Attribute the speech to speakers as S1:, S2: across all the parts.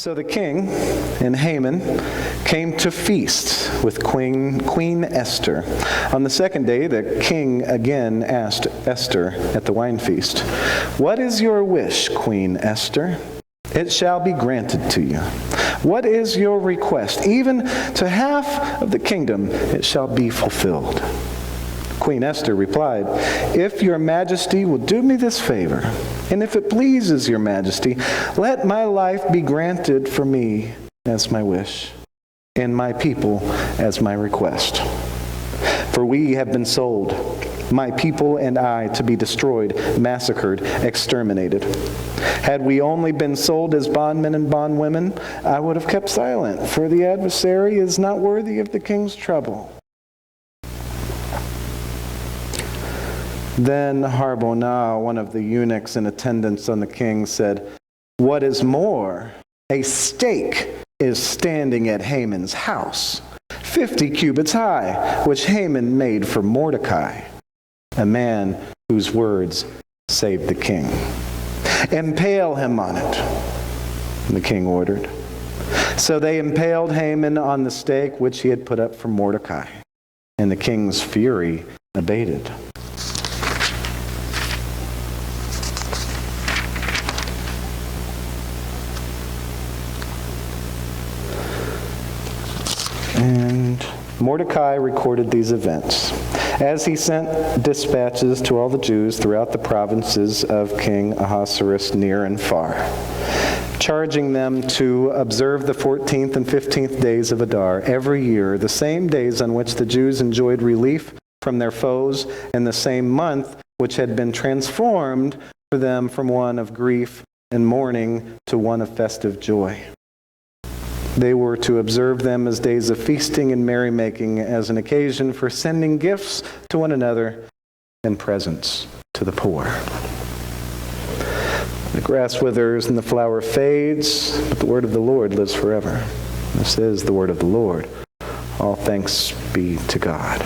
S1: So the king and Haman came to feast with Queen Esther. On the second day, the king again asked Esther at the wine feast, "What is your wish, Queen Esther? It shall be granted to you. What is your request? Even to half of the kingdom it shall be fulfilled." Queen Esther replied, "If your majesty will do me this favor, and if it pleases your majesty, let my life be granted for me as my wish, and my people as my request. For we have been sold, my people and I, to be destroyed, massacred, exterminated. Had we only been sold as bondmen and bondwomen, I would have kept silent, for the adversary is not worthy of the king's trouble." Then Harbonah, one of the eunuchs in attendance on the king, said, "What is more, a stake is standing at Haman's house, 50 cubits high, which Haman made for Mordecai, a man whose words saved the king. Impale him on it," the king ordered. So they impaled Haman on the stake which he had put up for Mordecai, and the king's fury abated. And Mordecai recorded these events as he sent dispatches to all the Jews throughout the provinces of King Ahasuerus near and far, charging them to observe the 14th and 15th days of Adar every year, the same days on which the Jews enjoyed relief from their foes, and the same month which had been transformed for them from one of grief and mourning to one of festive joy. They were to observe them as days of feasting and merrymaking, as an occasion for sending gifts to one another and presents to the poor. The grass withers and the flower fades, but the word of the Lord lives forever. This is the word of the Lord. All thanks be to God.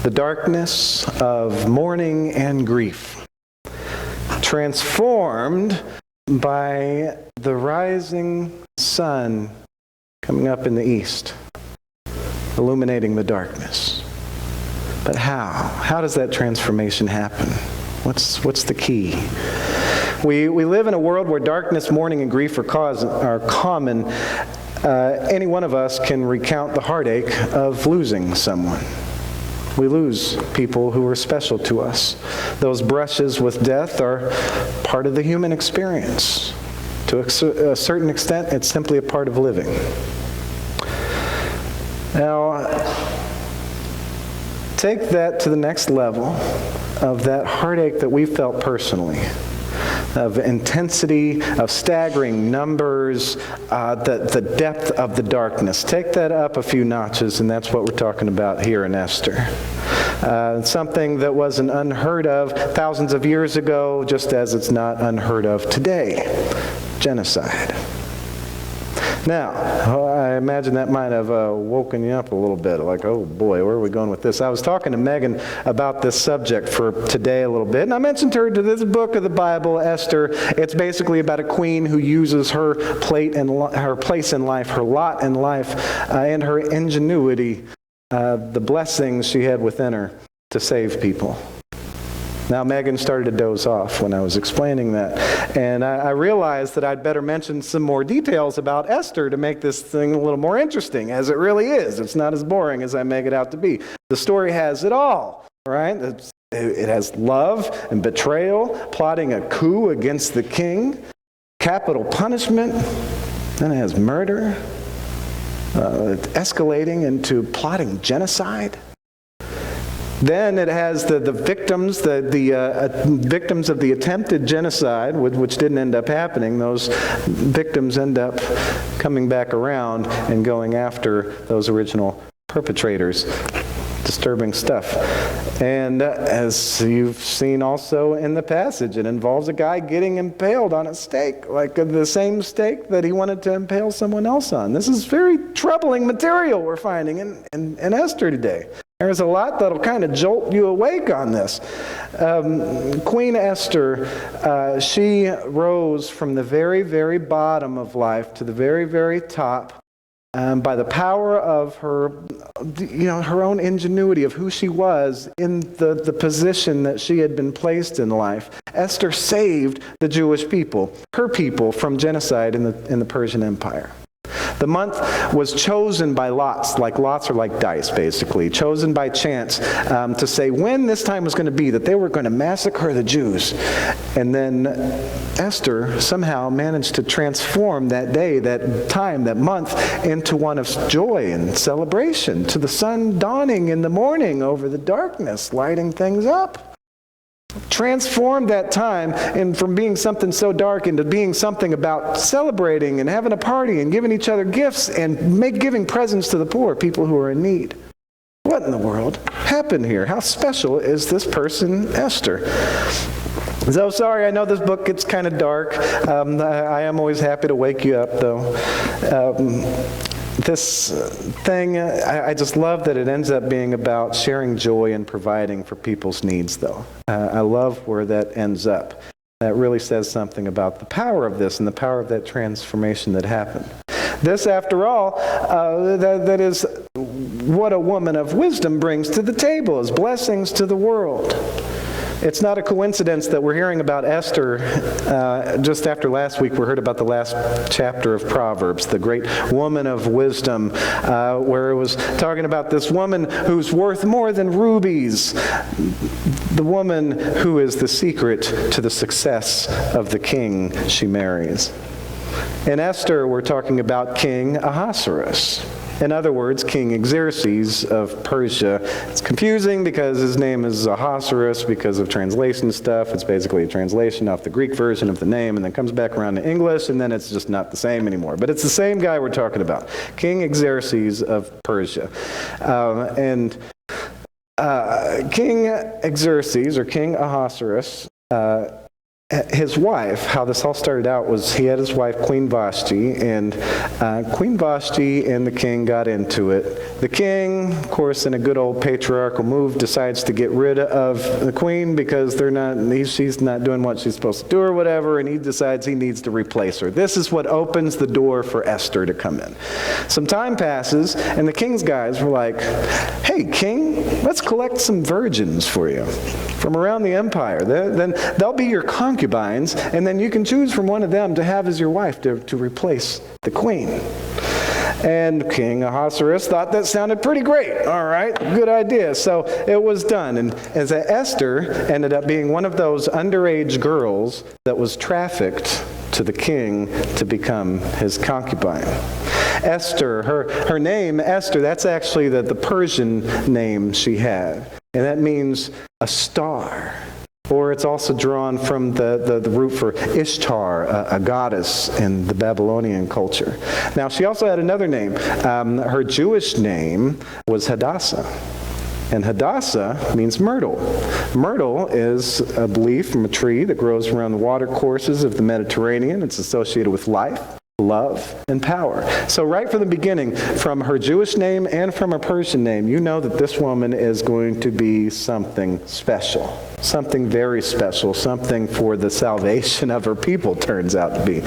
S1: The darkness of mourning and grief, transformed by the rising sun coming up in the east, illuminating the darkness. But how? How does that transformation happen? What's the key? We live in a world where darkness, mourning, and grief are common. Any one of us can recount the heartache of losing someone. We lose people who are special to us. Those brushes with death are part of the human experience. To a certain extent, it's simply a part of living. Now, take that to the next level of that heartache that we felt personally, of intensity, of staggering numbers, the depth of the darkness. Take that up a few notches, and that's what we're talking about here in Esther. Something that wasn't unheard of thousands of years ago, just as it's not unheard of today. Genocide. Now, I imagine that might have woken you up a little bit, like, oh boy, where are we going with this? I was talking to Megan about this subject for today a little bit, and I mentioned her to this book of the Bible, Esther. It's basically about a queen who uses her place in life, her lot in life, and her ingenuity, the blessings she had within her to save people. Now, Megan started to doze off when I was explaining that, and I realized that I'd better mention some more details about Esther to make this thing a little more interesting, as it really is. It's not as boring as I make it out to be. The story has it all, right? It has love and betrayal, plotting a coup against the king, capital punishment, then it has murder, escalating into plotting genocide. Then it has the victims, the victims of the attempted genocide, which didn't end up happening. Those victims end up coming back around and going after those original perpetrators. Disturbing stuff. And as you've seen also in the passage, it involves a guy getting impaled on a stake, like the same stake that he wanted to impale someone else on. This is very troubling material we're finding in Esther today. There's a lot that'll kind of jolt you awake on this. Queen Esther, she rose from the very, very bottom of life to the very, very top by the power of her, her own ingenuity of who she was in the position that she had been placed in life. Esther saved the Jewish people, her people, from genocide in the Persian Empire. The month was chosen by lots. Like lots are like dice, basically. Chosen by chance to say when this time was going to be, that they were going to massacre the Jews. And then Esther somehow managed to transform that day, that time, that month into one of joy and celebration, to the sun dawning in the morning over the darkness, lighting things up. Transformed that time from being something so dark into being something about celebrating and having a party and giving each other gifts and giving presents to the poor, people who are in need. What in the world happened here? How special is this person, Esther? So sorry, I know this book gets kind of dark. I am always happy to wake you up, though. This thing, I just love that it ends up being about sharing joy and providing for people's needs, though. I love where that ends up. That really says something about the power of this and the power of that transformation that happened. This, after all, that is what a woman of wisdom brings to the table, as blessings to the world. It's not a coincidence that we're hearing about Esther just after last week. We heard about the last chapter of Proverbs, the great woman of wisdom, where it was talking about this woman who's worth more than rubies, the woman who is the secret to the success of the king she marries. In Esther, we're talking about King Ahasuerus. In other words, King Xerxes of Persia. It's confusing because his name is Ahasuerus because of translation stuff. It's basically a translation off the Greek version of the name and then comes back around to English, and then it's just not the same anymore. But it's the same guy we're talking about, King Xerxes of Persia. King Xerxes, or King Ahasuerus, his wife, how this all started out was he had his wife, Queen Vashti, and Queen Vashti and the king got into it. The king, of course, in a good old patriarchal move, decides to get rid of the queen because she's not doing what she's supposed to do or whatever, and he decides he needs to replace her. This is what opens the door for Esther to come in. Some time passes, and the king's guys were like, "Hey, king, let's collect some virgins for you from around the empire. Then they'll be your concubines, and then you can choose from one of them to have as your wife to replace the queen." And King Ahasuerus thought that sounded pretty great. All right, good idea. So it was done. And as Esther ended up being one of those underage girls that was trafficked to the king to become his concubine. Esther, her name, Esther, that's actually the Persian name she had. And that means a star. Or it's also drawn from the root for Ishtar, a goddess in the Babylonian culture. Now, she also had another name. Her Jewish name was Hadassah. And Hadassah means myrtle. Myrtle is a leaf from a tree that grows around the water courses of the Mediterranean. It's associated with life, love, and power. So right from the beginning, from her Jewish name and from her Persian name, you know that this woman is going to be something special. Something very special. Something for the salvation of her people, turns out to be.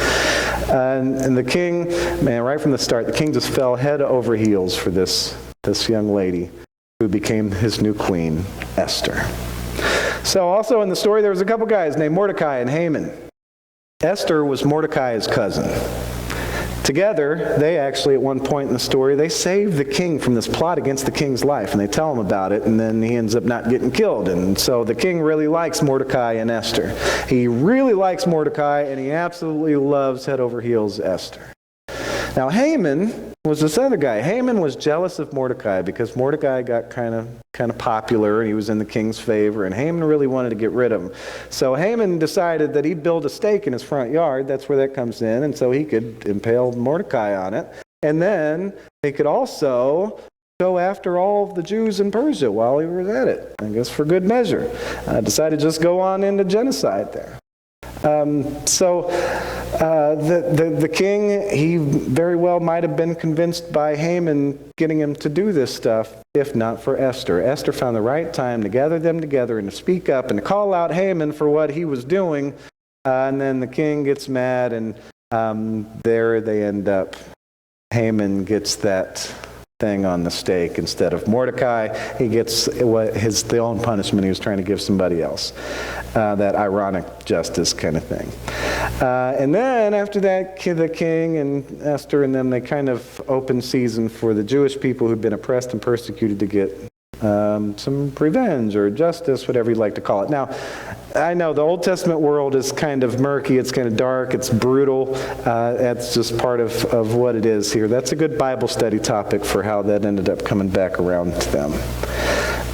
S1: And the king, man, right from the start, the king just fell head over heels for this young lady who became his new queen, Esther. So also in the story, there was a couple guys named Mordecai and Haman. Esther was Mordecai's cousin. Together, they actually, at one point in the story, they save the king from this plot against the king's life, and they tell him about it, and then he ends up not getting killed. And so the king really likes Mordecai and Esther. He really likes Mordecai, and he absolutely loves head over heels Esther. Now, Haman was this other guy. Haman was jealous of Mordecai because Mordecai got kind of popular and he was in the king's favor, and Haman really wanted to get rid of him. So Haman decided that he'd build a stake in his front yard. That's where that comes in, and so he could impale Mordecai on it. And then he could also go after all of the Jews in Persia while he was at it. I guess for good measure. Decided to just go on into genocide there. The king, he very well might have been convinced by Haman getting him to do this stuff, if not for Esther. Esther found the right time to gather them together and to speak up and to call out Haman for what he was doing. And then the king gets mad, and there they end up. Haman gets that thing on the stake instead of Mordecai. He gets the own punishment he was trying to give somebody else. That ironic justice kind of thing. And then after that, the king and Esther and them, they kind of open season for the Jewish people who'd been oppressed and persecuted to get some revenge or justice, whatever you'd like to call it. Now, I know the Old Testament world is kind of murky, it's kind of dark, it's brutal. That's just part of what it is here. That's a good Bible study topic for how that ended up coming back around to them.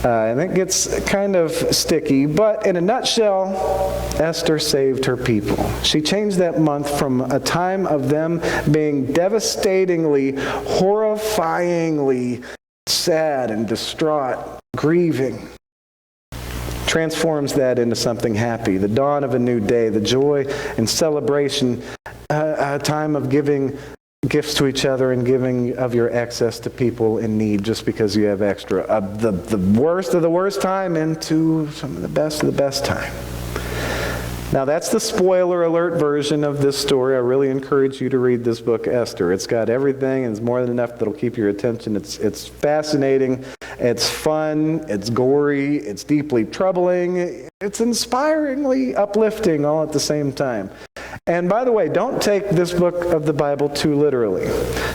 S1: And it gets kind of sticky, but in a nutshell, Esther saved her people. She changed that month from a time of them being devastatingly, horrifyingly sad and distraught, grieving, transforms that into something happy, the dawn of a new day, the joy and celebration, a time of giving gifts to each other and giving of your excess to people in need just because you have extra. The worst of the worst time into some of the best time. Now that's the spoiler alert version of this story. I really encourage you to read this book, Esther. It's got everything, and it's more than enough that'll keep your attention. It's fascinating, it's fun, it's gory, it's deeply troubling, it's inspiringly uplifting all at the same time. And by the way, don't take this book of the Bible too literally.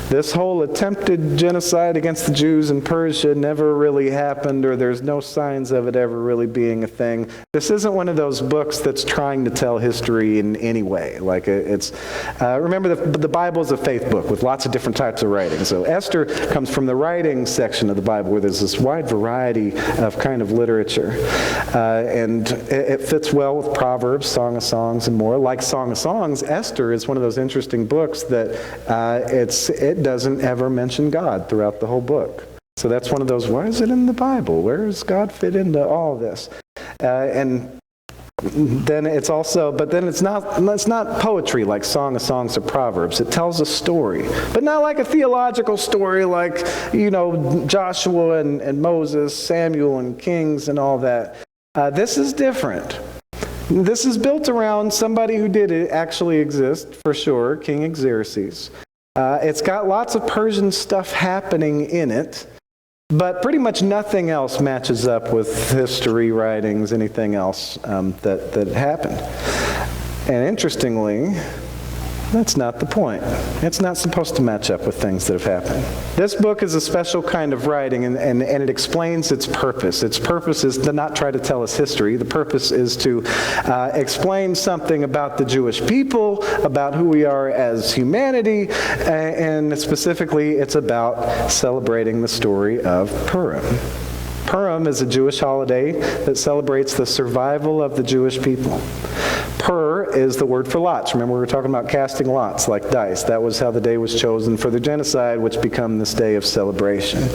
S1: This whole attempted genocide against the Jews in Persia never really happened, or there's no signs of it ever really being a thing. This isn't one of those books that's trying to tell history in any way. Like remember, the Bible is a faith book with lots of different types of writing. So Esther comes from the writing section of the Bible where there's this wide variety of kind of literature. And it fits well with Proverbs, Song of Songs, and more. Like Song of Songs, Esther is one of those interesting books that it doesn't ever mention God throughout the whole book. So that's one of those, why is it in the Bible? Where does God fit into all this? And then it's not poetry like Song of Songs or Proverbs. It tells a story, but not like a theological story like, Joshua and Moses, Samuel and Kings and all that. This is different. This is built around somebody who did actually exist, for sure, King Xerxes. It's got lots of Persian stuff happening in it, but pretty much nothing else matches up with history, writings, anything else that happened. And interestingly, that's not the point. It's not supposed to match up with things that have happened. This book is a special kind of writing, and it explains its purpose. Its purpose is to not try to tell us history. The purpose is to explain something about the Jewish people, about who we are as humanity, and specifically it's about celebrating the story of Purim. Purim is a Jewish holiday that celebrates the survival of the Jewish people. Pur is the word for lots. Remember, we were talking about casting lots like dice. That was how the day was chosen for the genocide, which became this day of celebration.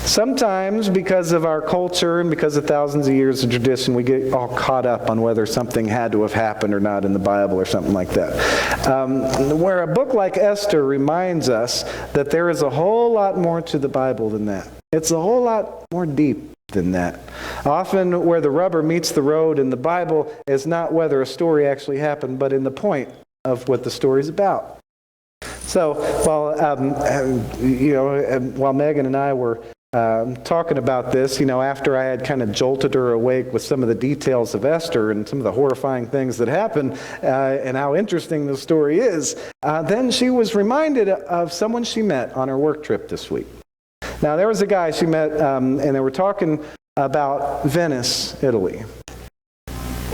S1: Sometimes, because of our culture and because of thousands of years of tradition, we get all caught up on whether something had to have happened or not in the Bible or something like that. Where a book like Esther reminds us that there is a whole lot more to the Bible than that. It's a whole lot more deep than that. Often where the rubber meets the road in the Bible is not whether a story actually happened, but in the point of what the story's about. So while Megan and I were talking about this, after I had kind of jolted her awake with some of the details of Esther and some of the horrifying things that happened and how interesting the story is, then she was reminded of someone she met on her work trip this week. Now, there was a guy she met, and they were talking about Venice, Italy.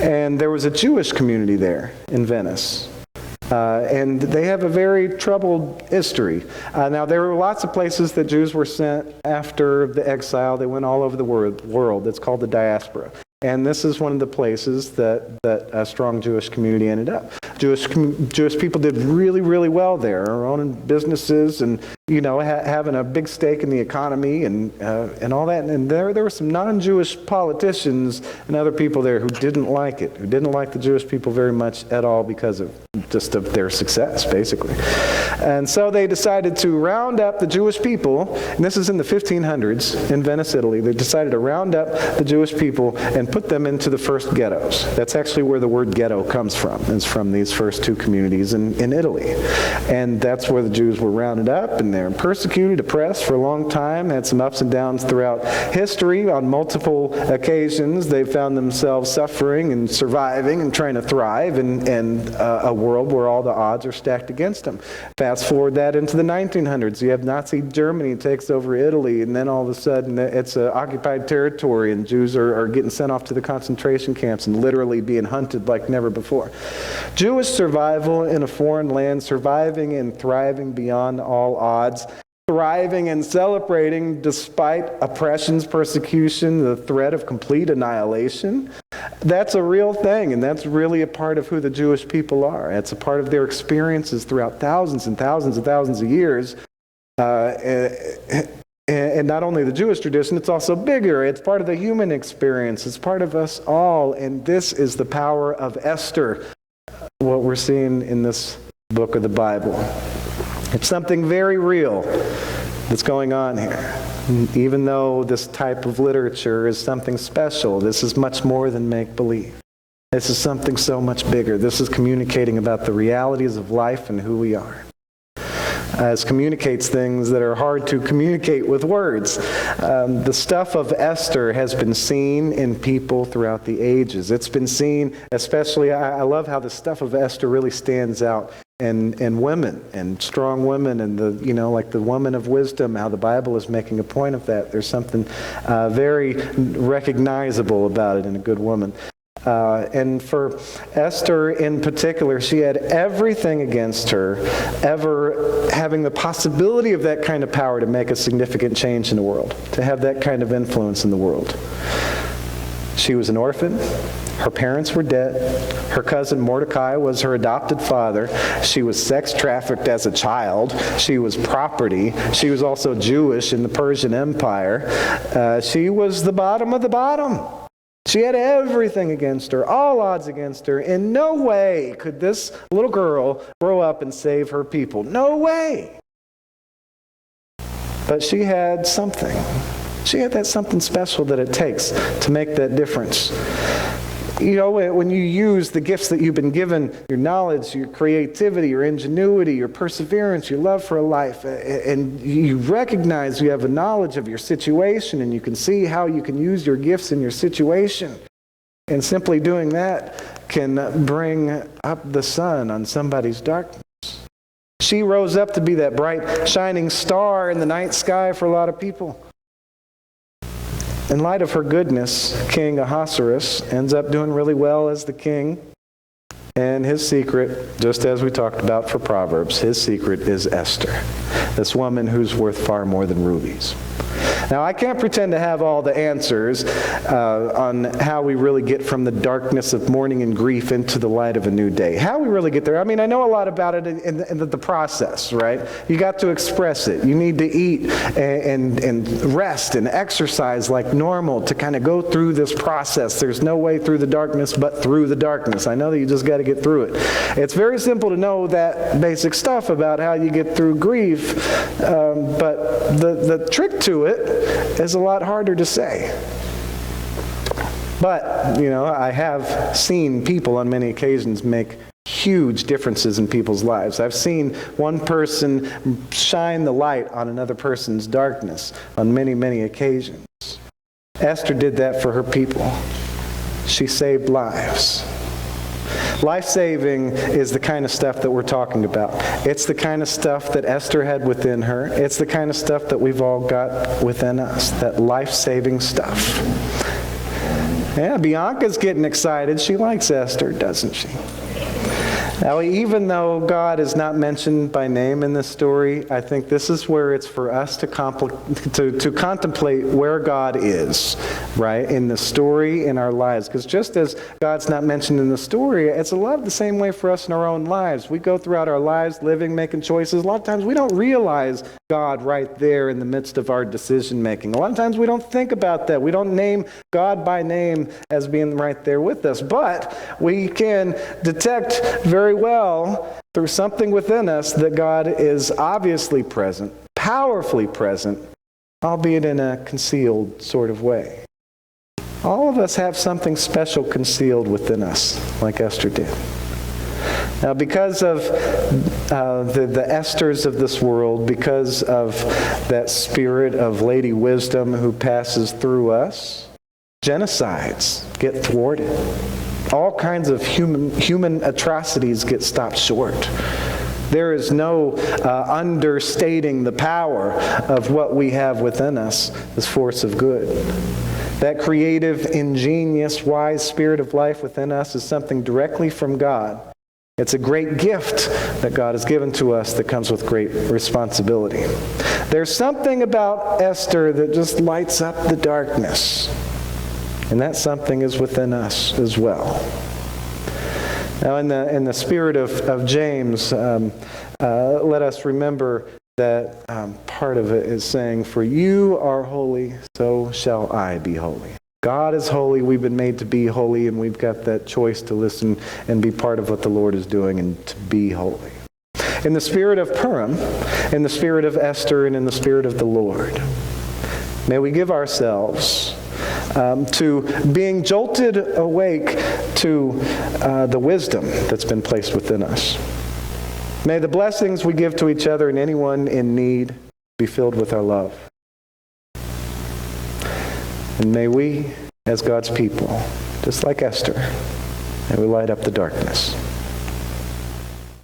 S1: And there was a Jewish community there in Venice. And they have a very troubled history. Now, there were lots of places that Jews were sent after the exile. They went all over the world. It's called the diaspora. And this is one of the places that a strong Jewish community ended up. Jewish people did really, really well there, owning businesses and, having a big stake in the economy and all that. And there were some non-Jewish politicians and other people there who didn't like it, who didn't like the Jewish people very much at all because of their success, basically. And so they decided to round up the Jewish people, and this is in the 1500s in Venice, Italy. They decided to round up the Jewish people and put them into the first ghettos. That's actually where the word ghetto comes from. It's from these first two communities in Italy. And that's where the Jews were rounded up, and they're persecuted, oppressed for a long time, had some ups and downs throughout history. On multiple occasions, they found themselves suffering and surviving and trying to thrive in a world where all the odds are stacked against them. Fast forward that into the 1900s. You have Nazi Germany takes over Italy, and then all of a sudden it's an occupied territory, and Jews are getting sent off to the concentration camps and literally being hunted like never before. Jewish survival in a foreign land, surviving and thriving beyond all odds, thriving and celebrating despite oppressions, persecution, the threat of complete annihilation. That's a real thing, and that's really a part of who the Jewish people are. It's a part of their experiences throughout thousands and thousands and thousands of years. And not only the Jewish tradition, it's also bigger. It's part of the human experience. It's part of us all. And this is the power of Esther, what we're seeing in this book of the Bible. It's something very real that's going on here. Even though this type of literature is something special, this is much more than make-believe. This is something so much bigger. This is communicating about the realities of life and who we are. It communicates things that are hard to communicate with words. The stuff of Esther has been seen in people throughout the ages. It's been seen, especially, I love how the stuff of Esther really stands out in women, and strong women, and like the woman of wisdom, how the Bible is making a point of that. There's something very recognizable about it in a good woman. And for Esther in particular, she had everything against her, ever having the possibility of that kind of power to make a significant change in the world, to have that kind of influence in the world. She was an orphan. Her parents were dead. Her cousin Mordecai was her adopted father. She was sex trafficked as a child. She was property. She was also Jewish in the Persian Empire. She was the bottom of the bottom. She had everything against her, all odds against her. In no way could this little girl grow up and save her people. No way. But she had something. She had that something special that it takes to make that difference. When you use the gifts that you've been given, your knowledge, your creativity, your ingenuity, your perseverance, your love for a life, and you recognize you have a knowledge of your situation, and you can see how you can use your gifts in your situation. And simply doing that can bring up the sun on somebody's darkness. She rose up to be that bright, shining star in the night sky for a lot of people. In light of her goodness, King Ahasuerus ends up doing really well as the king. And his secret, just as we talked about for Proverbs, his secret is Esther, this woman who's worth far more than rubies. Now, I can't pretend to have all the answers on how we really get from the darkness of mourning and grief into the light of a new day. How we really get there. I mean, I know a lot about it in the process, right? You got to express it. You need to eat and rest and exercise like normal to kind of go through this process. There's no way through the darkness but through the darkness. I know that you just got to get through it. It's very simple to know that basic stuff about how you get through grief, but the trick to it is a lot harder to say. But, I have seen people on many occasions make huge differences in people's lives. I've seen one person shine the light on another person's darkness on many, many occasions. Esther did that for her people. She saved lives. Life-saving is the kind of stuff that we're talking about. It's the kind of stuff that Esther had within her. It's the kind of stuff that we've all got within us, that life-saving stuff. Yeah, Bianca's getting excited. She likes Esther, doesn't she? Now, even though God is not mentioned by name in this story, I think this is where it's for us to contemplate where God is, right, in the story, in our lives. Because just as God's not mentioned in the story, it's a lot of the same way for us in our own lives. We go throughout our lives living, making choices. A lot of times we don't realize God right there in the midst of our decision making. A lot of times we don't think about that. We don't name God by name as being right there with us. But we can detect very well through something within us that God is obviously present, powerfully present, albeit in a concealed sort of way. All of us have something special concealed within us, like Esther did. Now, because of the Esthers of this world, because of that spirit of Lady Wisdom who passes through us, genocides get thwarted. All kinds of human atrocities get stopped short. There is no understating the power of what we have within us, this force of good. That creative, ingenious, wise spirit of life within us is something directly from God. It's a great gift that God has given to us that comes with great responsibility. There's something about Esther that just lights up the darkness. And that something is within us as well. Now, in the spirit of James, let us remember that part of it is saying, "For you are holy, so shall I be holy." God is holy. We've been made to be holy, and we've got that choice to listen and be part of what the Lord is doing and to be holy. In the spirit of Purim, in the spirit of Esther, and in the spirit of the Lord, may we give ourselves to being jolted awake to the wisdom that's been placed within us. May the blessings we give to each other and anyone in need be filled with our love. And may we, as God's people, just like Esther, may we light up the darkness.